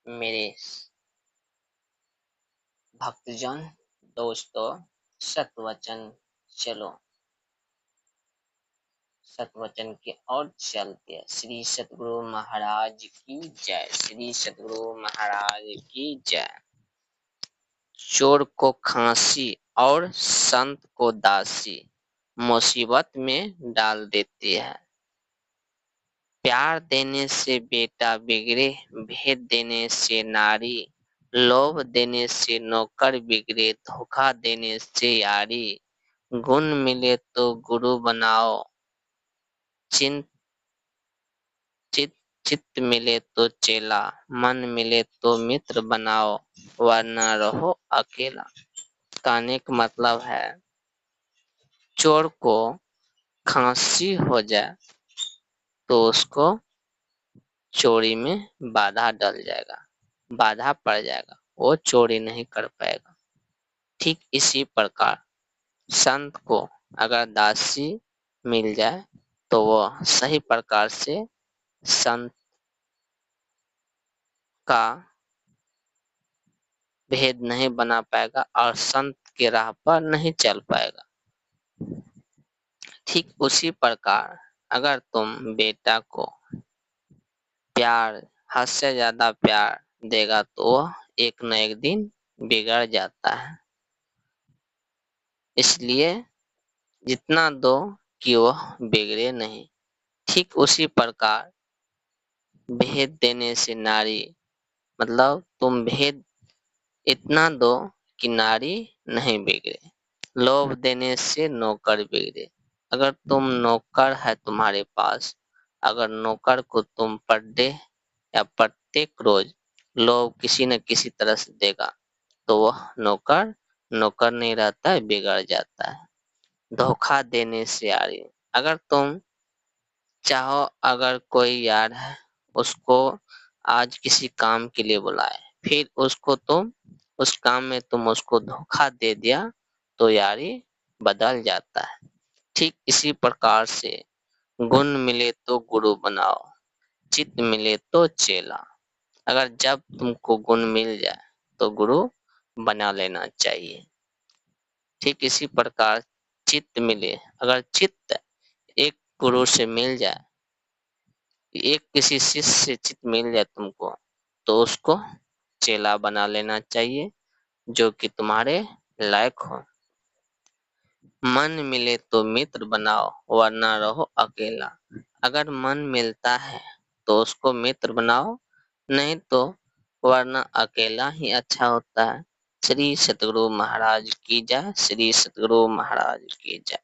मेरे भक्तजन दोस्तों, सतवचन चलो, सतवचन की ओर चलते हैं। श्री सतगुरु महाराज की जय। श्री सतगुरु महाराज की जय। चोर को खांसी और संत को दासी मुसीबत में डाल देती है। प्यार देने से बेटा बिगड़े, भेद देने से नारी, लोभ देने से नौकर बिगड़े, धोखा देने से यारी। गुण मिले तो गुरु बनाओ, चिंत चित्त मिले तो चेला, मन मिले तो मित्र बनाओ, वरना रहो अकेला। कहने का मतलब है, चोर को खांसी हो जाए तो उसको चोरी में बाधा डल जाएगा, बाधा पड़ जाएगा, वो चोरी नहीं कर पाएगा। ठीक इसी प्रकार संत को अगर दासी मिल जाए तो वह सही प्रकार से संत का भेद नहीं बना पाएगा और संत के राह पर नहीं चल पाएगा। ठीक उसी प्रकार अगर तुम बेटा को प्यार, हद से ज्यादा प्यार देगा तो वह एक न एक दिन बिगड़ जाता है। इसलिए जितना दो कि वह बिगड़े नहीं। ठीक उसी प्रकार भेद देने से नारी, मतलब तुम भेद इतना दो कि नारी नहीं बिगड़े। लोभ देने से नौकर बिगड़े। अगर तुम नौकर है तुम्हारे पास, अगर नौकर को तुम पर डे या प्रत्येक रोज लोभ किसी न किसी तरह से देगा तो वह नौकर नौकर नहीं रहता है, बिगड़ जाता है। धोखा देने से यारी, अगर तुम चाहो, अगर कोई यार है उसको आज किसी काम के लिए बुलाए, फिर उसको तुम उस काम में तुम उसको धोखा दे दिया तो यारी बदल जाता है। ठीक इसी प्रकार से गुण मिले तो गुरु बनाओ, चित्त मिले तो चेला। अगर जब तुमको गुण मिल जाए तो गुरु बना लेना चाहिए। ठीक इसी प्रकार चित्त मिले, अगर चित्त एक गुरु से मिल जाए, एक किसी शिष्य से चित्त मिल जाए तुमको, तो उसको चेला बना लेना चाहिए जो कि तुम्हारे लायक हो। मन मिले तो मित्र बनाओ, वरना रहो अकेला। अगर मन मिलता है तो उसको मित्र बनाओ, नहीं तो वरना अकेला ही अच्छा होता है। श्री सतगुरु महाराज की जय। श्री सतगुरु महाराज की जय।